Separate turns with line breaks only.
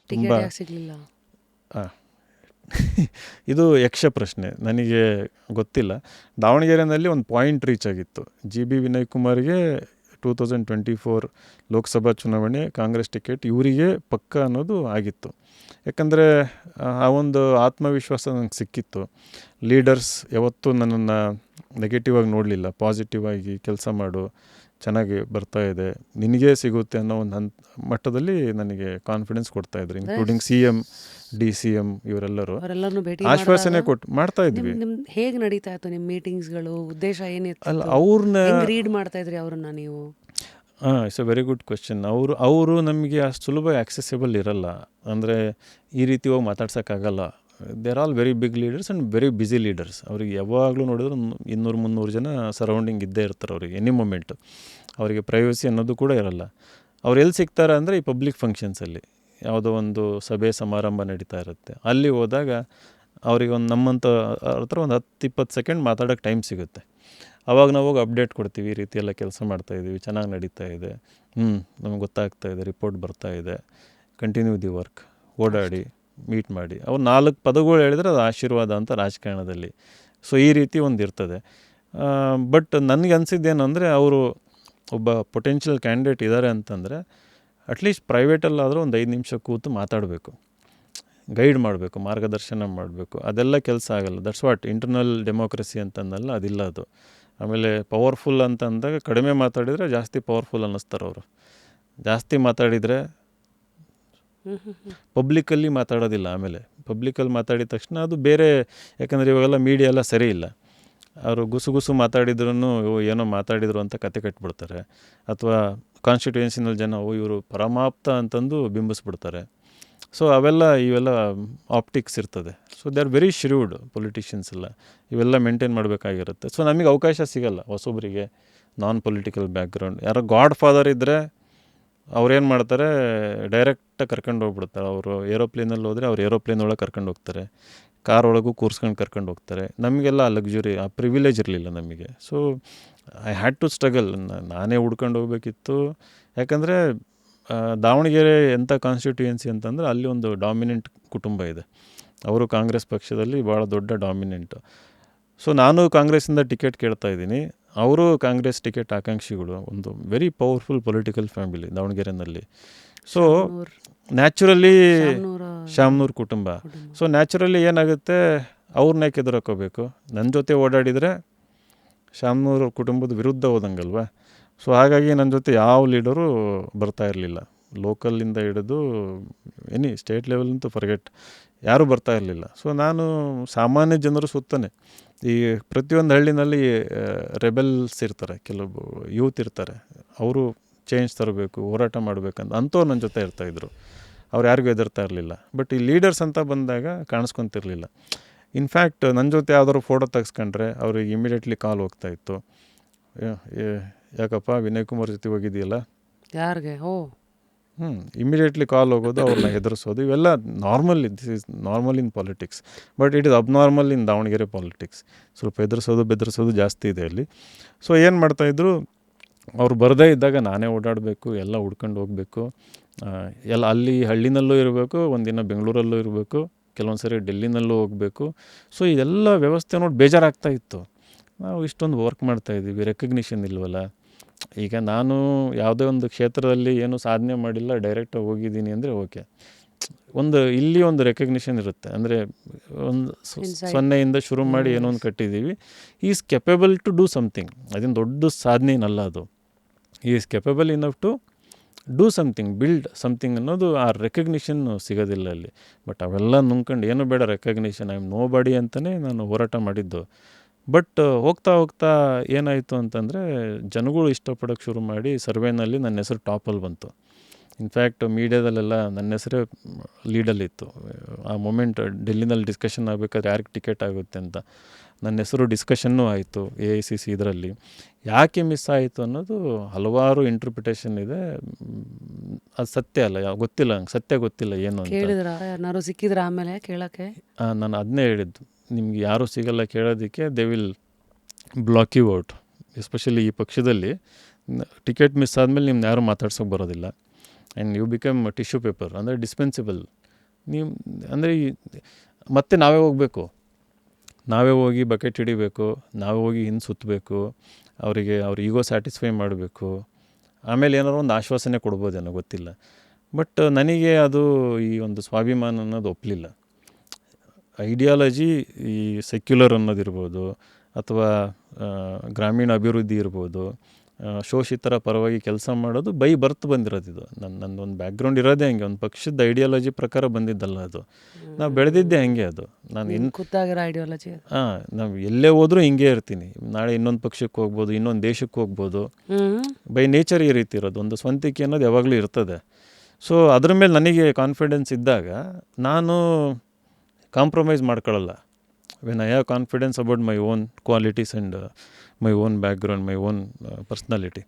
ತುಂಬ
ಟಿಕೆಟ್ ಯಾಕೆ ಸಿಗಲಿಲ್ಲ?
ಇದು ಯಕ್ಷ ಪ್ರಶ್ನೆ, ನನಗೆ ಗೊತ್ತಿಲ್ಲ. ದಾವಣಗೆರೆಯಲ್ಲಿ ಒಂದು ಪಾಯಿಂಟ್ ರೀಚ್ ಆಗಿತ್ತು. GB ವಿನಯ್ ಕುಮಾರ್ಗೆ 2024 ಲೋಕಸಭಾ ಚುನಾವಣೆ ಕಾಂಗ್ರೆಸ್ ಟಿಕೆಟ್ ಇವರಿಗೆ ಪಕ್ಕ ಅನ್ನೋದು ಆಗಿತ್ತು. ಯಾಕಂದರೆ ಆ ಒಂದು ಆತ್ಮವಿಶ್ವಾಸ ನನಗೆ ಸಿಕ್ಕಿತ್ತು. ಲೀಡರ್ಸ್ ಯಾವತ್ತೂ ನನ್ನನ್ನು ನೆಗೆಟಿವ್ ಆಗಿ ನೋಡಲಿಲ್ಲ, ಪಾಸಿಟಿವ್ ಆಗಿ ಕೆಲಸ ಮಾಡು, ಚೆನ್ನಾಗಿ ಬರ್ತಾ ಇದೆ, ನಿನಗೇ ಸಿಗುತ್ತೆ ಅನ್ನೋ ಒಂದು ಮಟ್ಟದಲ್ಲಿ ನನಗೆ ಕಾನ್ಫಿಡೆನ್ಸ್ ಕೊಡ್ತಾಯಿದ್ರು. ಇನ್ಕ್ಲೂಡಿಂಗ್ CM DCM ಇವರೆಲ್ಲರೂ
ಅವರೆಲ್ಲರನ್ನು ಭೇಟಿ
ಆಶ್ವಾಸನೆ ಮಾಡ್ತಾ ಇದ್ವಿ.
ಹೇಗೆ ನಡೀತಾ ಇತ್ತು ನಿಮ್ಮ ಮೀಟಿಂಗ್ಸ್ಗಳು? ಉದ್ದೇಶ ಏನಿತ್ತು?
ಅಲ್ಲ ಅವ್ರನ್ನ
ರೀಡ್ ಮಾಡ್ತಾ ಇದ್ರಿ ಅವ್ರನ್ನ ನೀವು?
It's a very good question. ಅವರು ನಮಗೆ ಅಷ್ಟು ಸುಲಭ ಆಕ್ಸೆಸಿಬಲ್ ಇರಲ್ಲ. ಅಂದರೆ ಈ ರೀತಿ ಹೋಗಿ ಮಾತಾಡ್ಸೋಕ್ಕಾಗಲ್ಲ. They are all very big leaders and very busy leaders. ಅವ್ರಿಗೆ ಯಾವಾಗಲೂ ನೋಡಿದ್ರು 200-300 ಜನ ಸರೌಂಡಿಂಗ್ ಇದ್ದೇ ಇರ್ತಾರೆ ಅವ್ರಿಗೆ ಎನಿ ಮೊಮೆಂಟ್. ಅವರಿಗೆ ಪ್ರೈವಸಿ ಅನ್ನೋದು ಕೂಡ ಇರಲ್ಲ. ಅವ್ರು ಎಲ್ಲಿ ಸಿಗ್ತಾರೆ ಅಂದರೆ ಈ ಪಬ್ಲಿಕ್ ಫಂಕ್ಷನ್ಸಲ್ಲಿ, ಯಾವುದೋ ಒಂದು ಸಭೆ ಸಮಾರಂಭ ನಡೀತಾ ಇರುತ್ತೆ, ಅಲ್ಲಿ ಹೋದಾಗ ಅವ್ರಿಗೆ ಒಂದು ನಮ್ಮಂಥ ಹತ್ರ ಒಂದು 10-20 ಸೆಕೆಂಡ್ ಮಾತಾಡೋಕ್ಕೆ ಟೈಮ್ ಸಿಗುತ್ತೆ. ಆವಾಗ ನಾವು ಹೋಗಿ ಅಪ್ಡೇಟ್ ಕೊಡ್ತೀವಿ, ಈ ರೀತಿ ಎಲ್ಲ ಕೆಲಸ ಮಾಡ್ತಾಯಿದ್ದೀವಿ, ಚೆನ್ನಾಗಿ ನಡೀತಾ ಇದೆ, ನಮಗೆ ಗೊತ್ತಾಗ್ತಾ ಇದೆ, ರಿಪೋರ್ಟ್ ಬರ್ತಾ ಇದೆ, ಕಂಟಿನ್ಯೂ ದಿ ವರ್ಕ್, ಓಡಾಡಿ ಮೀಟ್ ಮಾಡಿ. ಅವ್ರು 4 ಪದಗಳು ಹೇಳಿದರೆ ಅದು ಆಶೀರ್ವಾದ ಅಂತ ರಾಜಕಾರಣದಲ್ಲಿ. ಸೊ ಈ ರೀತಿ ಒಂದು ಇರ್ತದೆ. ಬಟ್ ನನಗೆ ಅನಿಸಿದ್ದೇನೆಂದರೆ ಅವರು ಒಬ್ಬ ಪೊಟೆನ್ಷಿಯಲ್ ಕ್ಯಾಂಡಿಡೇಟ್ ಇದ್ದಾರೆ ಅಂತಂದರೆ ಅಟ್ಲೀಸ್ಟ್ ಪ್ರೈವೇಟಲ್ಲಾದರೂ ಒಂದು 5 ನಿಮಿಷ ಕೂತು ಮಾತಾಡಬೇಕು, ಗೈಡ್ ಮಾಡಬೇಕು, ಮಾರ್ಗದರ್ಶನ ಮಾಡಬೇಕು. ಅದೆಲ್ಲ ಕೆಲಸ ಆಗಲ್ಲ. ದಟ್ಸ್ ವಾಟ್ ಇಂಟರ್ನಲ್ ಡೆಮೋಕ್ರಸಿ ಅಂತಂದಲ್ಲ, ಅದಿಲ್ಲ ಅದು. ಆಮೇಲೆ ಪವರ್ಫುಲ್ ಅಂತ ಅಂದಾಗ ಕಡಿಮೆ ಮಾತಾಡಿದರೆ ಜಾಸ್ತಿ ಪವರ್ಫುಲ್ ಅನ್ನಿಸ್ತಾರೆ ಅವರು. ಜಾಸ್ತಿ ಮಾತಾಡಿದರೆ ಪಬ್ಲಿಕಲ್ಲಿ ಮಾತಾಡೋದಿಲ್ಲ. ಆಮೇಲೆ ಪಬ್ಲಿಕಲ್ಲಿ ಮಾತಾಡಿದ ತಕ್ಷಣ ಅದು ಬೇರೆ. ಯಾಕಂದರೆ ಇವಾಗೆಲ್ಲ ಮೀಡಿಯಾ ಎಲ್ಲ ಸರಿ ಇಲ್ಲ. ಅವರು ಗುಸು ಮಾತಾಡಿದ್ರೂ ಏನೋ ಮಾತಾಡಿದ್ರು ಅಂತ ಕತೆ ಕಟ್ಬಿಡ್ತಾರೆ. ಅಥವಾ ಕಾನ್ಸ್ಟಿಟ್ಯೂಯೆನ್ಸಿನಲ್ಲಿ ಜನ ಇವರು ಪರಮಾಪ್ತ ಅಂತಂದು ಬಿಂಬಿಸ್ಬಿಡ್ತಾರೆ. ಸೊ ಇವೆಲ್ಲ ಆಪ್ಟಿಕ್ಸ್ ಇರ್ತದೆ. So they are very shrewd politicians ಎಲ್ಲ. ಇವೆಲ್ಲ ಮೇಂಟೈನ್ ಮಾಡಬೇಕಾಗಿರುತ್ತೆ. ಸೊ ನಮಗೆ ಅವಕಾಶ ಸಿಗಲ್ಲ ಹೊಸೊಬ್ಬರಿಗೆ ನಾನ್ ಪೊಲಿಟಿಕಲ್ ಬ್ಯಾಕ್ಗ್ರೌಂಡ್. ಯಾರೋ ಗಾಡ್ ಫಾದರ್ ಇದ್ದರೆ ಅವ್ರೇನು ಮಾಡ್ತಾರೆ, ಡೈರೆಕ್ಟಾಗಿ ಕರ್ಕೊಂಡು ಹೋಗ್ಬಿಡ್ತಾರೆ. ಅವರು ಏರೋಪ್ಲೇನಲ್ಲಿ ಹೋದರೆ ಅವ್ರು ಏರೋಪ್ಲೇನ್ ಒಳಗೆ ಕರ್ಕೊಂಡು ಹೋಗ್ತಾರೆ, ಕಾರ್ ಒಳಗೂ ಕೂರ್ಸ್ಕೊಂಡು ಕರ್ಕೊಂಡು ಹೋಗ್ತಾರೆ. ನಮಗೆಲ್ಲ ಆ ಲಕ್ಸುರಿ, ಆ ಪ್ರಿವಿಲೇಜ್ ಇರಲಿಲ್ಲ ನಮಗೆ. So I had to struggle. ನಾನೇ ಹುಡ್ಕೊಂಡು ಹೋಗ್ಬೇಕಿತ್ತು. ಯಾಕಂದರೆ ದಾವಣಗೆರೆ ಎಂಥ ಕಾನ್ಸ್ಟಿಟ್ಯೂಯೆನ್ಸಿ ಅಂತಂದರೆ ಅಲ್ಲಿ ಒಂದು ಡಾಮಿನೆಂಟ್ ಕುಟುಂಬ ಇದೆ. ಅವರು ಕಾಂಗ್ರೆಸ್ ಪಕ್ಷದಲ್ಲಿ ಭಾಳ ದೊಡ್ಡ ಡಾಮಿನೆಂಟು. ಸೊ ನಾನು ಕಾಂಗ್ರೆಸ್ಸಿಂದ ಟಿಕೆಟ್ ಕೇಳ್ತಾ ಇದ್ದೀನಿ, ಅವರು ಕಾಂಗ್ರೆಸ್ ಟಿಕೆಟ್ ಆಕಾಂಕ್ಷಿಗಳು. ಒಂದು ವೆರಿ ಪವರ್ಫುಲ್ ಪೊಲಿಟಿಕಲ್ ಫ್ಯಾಮಿಲಿ ದಾವಣಗೆರೆಯಲ್ಲಿ. ಸೊ ನ್ಯಾಚುರಲಿ ಶಾಮನೂರ್ ಕುಟುಂಬ. ಸೊ ನ್ಯಾಚುರಲಿ ಏನಾಗುತ್ತೆ, ಅವ್ರನ್ನ ಎದುರಾಕೋಬೇಕು. ನನ್ನ ಜೊತೆ ಓಡಾಡಿದರೆ ಶಾಮನೂರು ಕುಟುಂಬದ ವಿರುದ್ಧ ಹೋದಂಗಲ್ವ. ಸೊ ಹಾಗಾಗಿ ನನ್ನ ಜೊತೆ ಯಾವ ಲೀಡರು ಬರ್ತಾ ಇರಲಿಲ್ಲ. ಲೋಕಲ್ಲಿಂದ ಹಿಡಿದು ಎನಿ ಸ್ಟೇಟ್ ಲೆವೆಲಂತೂ ಫರ್ಗೆಟ್, ಯಾರೂ ಬರ್ತಾ ಇರಲಿಲ್ಲ. ಸೊ ನಾನು ಸಾಮಾನ್ಯ ಜನರು ಸುತ್ತಾನೆ, ಈ ಪ್ರತಿಯೊಂದು ಹಳ್ಳಿನಲ್ಲಿ ರೆಬೆಲ್ಸ್ ಇರ್ತಾರೆ, ಕೆಲವು ಯೂತ್ ಇರ್ತಾರೆ, ಅವರು ಚೇಂಜ್ ತರಬೇಕು, ಹೋರಾಟ ಮಾಡಬೇಕಂತ ಅಂಥವ್ರು ನನ್ನ ಜೊತೆ ಇರ್ತಾಯಿದ್ರು. ಅವ್ರು ಯಾರಿಗೂ ಹೆದರ್ತಾ ಇರಲಿಲ್ಲ. ಬಟ್ ಈ ಲೀಡರ್ಸ್ ಅಂತ ಬಂದಾಗ ಕಾಣಿಸ್ಕೊತಿರ್ಲಿಲ್ಲ. ಇನ್ಫ್ಯಾಕ್ಟ್ ನನ್ನ ಜೊತೆ ಯಾವ್ದಾದ್ರು ಫೋಟೋ ತೆಗೆಸ್ಕೊಂಡ್ರೆ ಅವ್ರಿಗೆ ಇಮಿಡಿಯೇಟ್ಲಿ ಕಾಲ್ ಹೋಗ್ತಾಯಿತ್ತು, ಯಾಕಪ್ಪ ವಿನಯ್ ಕುಮಾರ್ ಜೊತೆ ಹೋಗಿದೆಯಲ್ಲ,
ಯಾರಿಗೆ
ಇಮಿಡಿಯೇಟ್ಲಿ ಕಾಲ್ ಹೋಗೋದು, ಅವ್ರನ್ನ ಹೆದರಿಸೋದು. ಇವೆಲ್ಲ normal. This is normal in politics. But it is abnormal in Davanagere politics. ಸ್ವಲ್ಪ ಬೆದರಿಸೋದು ಜಾಸ್ತಿ ಇದೆ ಅಲ್ಲಿ. ಸೊ ಏನು ಮಾಡ್ತಾಯಿದ್ರು, ಅವ್ರು ಬರದೇ ಇದ್ದಾಗ ನಾನೇ ಓಡಾಡಬೇಕು, ಎಲ್ಲ ಹುಡ್ಕೊಂಡು ಹೋಗಬೇಕು. ಎಲ್ಲ ಅಲ್ಲಿ ಹಳ್ಳಿನಲ್ಲೂ ಇರಬೇಕು, ಒಂದಿನ ಬೆಂಗಳೂರಲ್ಲೂ ಇರಬೇಕು, ಕೆಲವೊಂದು ಸರಿ ಡೆಲ್ಲಿನಲ್ಲೂ ಹೋಗಬೇಕು. ಸೊ ಇದೆಲ್ಲ ವ್ಯವಸ್ಥೆ ನೋಡಿ ಬೇಜಾರಾಗ್ತಾಯಿತ್ತು. ನಾವು ಇಷ್ಟೊಂದು ವರ್ಕ್ ಮಾಡ್ತಾಯಿದ್ದೀವಿ, ರೆಕಗ್ನಿಷನ್ ಇಲ್ವಲ್ಲ. ಈಗ ನಾನು ಯಾವುದೇ ಒಂದು ಕ್ಷೇತ್ರದಲ್ಲಿ ಏನೂ ಸಾಧನೆ ಮಾಡಿಲ್ಲ, ಡೈರೆಕ್ಟಾಗಿ ಹೋಗಿದ್ದೀನಿ ಅಂದರೆ ಓಕೆ, ಇಲ್ಲಿ ಒಂದು ರೆಕಗ್ನಿಷನ್ ಇರುತ್ತೆ. ಅಂದರೆ ಒಂದು 0 ಶುರು ಮಾಡಿ ಏನೋ ಒಂದು ಕಟ್ಟಿದ್ದೀವಿ. Is capable to do something. ಅದೇನು ದೊಡ್ಡ ಸಾಧನೆ ಏನಲ್ಲ ಅದು. Is capable enough to do something, build something ಅನ್ನೋದು ಆ ರೆಕಗ್ನಿಷನ್ ಸಿಗೋದಿಲ್ಲ ಅಲ್ಲಿ. ಬಟ್ ಅವೆಲ್ಲ ನುಂಗ್ಕೊಂಡು ಏನೂ ಬೇಡ recognition, I am nobody ಅಂತಲೇ ನಾನು ಹೋರಾಟ ಮಾಡಿದ್ದು. ಬಟ್ ಹೋಗ್ತಾ ಏನಾಯಿತು ಅಂತಂದರೆ, ಜನಗಳು ಇಷ್ಟಪಡೋಕ್ಕೆ ಶುರು ಮಾಡಿ ಸರ್ವೇನಲ್ಲಿ ನನ್ನ ಹೆಸರು ಟಾಪಲ್ಲಿ ಬಂತು. ಇನ್ಫ್ಯಾಕ್ಟ್ ಮೀಡಿಯಾದಲ್ಲೆಲ್ಲ ನನ್ನ ಹೆಸರೇ ಲೀಡಲ್ಲಿತ್ತು. ಆ ಮೊಮೆಂಟ್ ಡೆಲ್ಲಿನಲ್ಲಿ ಡಿಸ್ಕಷನ್ ಆಗಬೇಕಾದ್ರೆ ಯಾರಿಗೆ ಟಿಕೆಟ್ ಆಗುತ್ತೆ ಅಂತ ನನ್ನ ಹೆಸರು ಡಿಸ್ಕಷನ್ನೂ ಆಯಿತು AICC ಇದರಲ್ಲಿ. ಯಾಕೆ ಮಿಸ್ ಆಯಿತು ಅನ್ನೋದು ಹಲವಾರು ಇಂಟರ್ಪ್ರಿಟೇಷನ್ ಇದೆ. ಅದು ಸತ್ಯ ಅಲ್ಲ, ಗೊತ್ತಿಲ್ಲ ನಂಗೆ, ಸತ್ಯ ಗೊತ್ತಿಲ್ಲ ಏನು ಅಂತ.
ಯಾರು ಸಿಕ್ಕಿದ್ರ ಆಮೇಲೆ ಕೇಳೋಕ್ಕೆ?
ನಾನು ಅದನ್ನೇ ಹೇಳಿದ್ದು, ನಿಮ್ಗೆ ಯಾರೂ ಸಿಗಲ್ಲ ಕೇಳೋದಕ್ಕೆ, they will block you out. Especially ಈ ಪಕ್ಷದಲ್ಲಿ ಟಿಕೆಟ್ ಮಿಸ್ ಆದಮೇಲೆ ನಿಮ್ನ ಯಾರೂ ಮಾತಾಡ್ಸೋಕೆ ಬರೋದಿಲ್ಲ. And you become tissue paper ಅಂದರೆ ಡಿಸ್ಪೆನ್ಸಿಬಲ್. ನೀವು ಅಂದರೆ ಮತ್ತೆ ನಾವೇ ಹೋಗಬೇಕು, ನಾವೇ ಹೋಗಿ ಬಕೆಟ್ ಹಿಡಿಬೇಕು, ನಾವೇ ಹೋಗಿ ಹಿಂದೆ ಸುತ್ತಬೇಕು, ಅವರಿಗೆ ಅವ್ರ ಈಗೋ ಸ್ಯಾಟಿಸ್ಫೈ ಮಾಡಬೇಕು, ಆಮೇಲೆ ಏನಾದ್ರು ಒಂದು ಆಶ್ವಾಸನೆ ಕೊಡ್ಬೋದೇನೋ ಗೊತ್ತಿಲ್ಲ. ಬಟ್ ನನಗೆ ಅದು ಈ ಒಂದು ಸ್ವಾಭಿಮಾನ ಅನ್ನೋದು ಒಪ್ಪಲಿಲ್ಲ. ಐಡಿಯಾಲಜಿ ಈ ಸೆಕ್ಯುಲರ್ ಅನ್ನೋದಿರ್ಬೋದು, ಅಥವಾ ಗ್ರಾಮೀಣ ಅಭಿವೃದ್ಧಿ ಇರ್ಬೋದು, ಶೋಷಿತರ ಪರವಾಗಿ ಕೆಲಸ ಮಾಡೋದು ಬೈ ಬರ್ತ್ ಬಂದಿರೋದು. ನನ್ನೊಂದು ಬ್ಯಾಕ್ಗ್ರೌಂಡ್ ಇರೋದೇ ಹಂಗೆ, ಒಂದು ಪಕ್ಷದ ಐಡಿಯಾಲಜಿ ಪ್ರಕಾರ ಬಂದಿದ್ದಲ್ಲ ಅದು. ನಾವು ಬೆಳೆದಿದ್ದೆ ಹಂಗೆ. ಅದು ನಾನು
ಖುದ್ದಾಗಿರೋ ಐಡಿಯಾಲಜಿ.
ನಾವು ಎಲ್ಲೇ ಹೋದರೂ ಹಿಂಗೆ ಇರ್ತೀನಿ. ನಾಳೆ ಇನ್ನೊಂದು ಪಕ್ಷಕ್ಕೆ ಹೋಗ್ಬೋದು, ಇನ್ನೊಂದು ದೇಶಕ್ಕೆ ಹೋಗ್ಬೋದು. ಬೈ ನೇಚರ್ ಈ ರೀತಿ ಇರೋದು, ಒಂದು ಸ್ವಂತಿಕೆ ಅನ್ನೋದು ಯಾವಾಗಲೂ ಇರ್ತದೆ. ಸೊ ಅದ್ರ ಮೇಲೆ ನನಗೆ ಕಾನ್ಫಿಡೆನ್ಸ್ ಇದ್ದಾಗ ನಾನು ಕಾಂಪ್ರಮೈಸ್ ಮಾಡ್ಕೊಳ್ಳಲ್ಲ. When I have confidence about my own qualities and my own background, my own personality.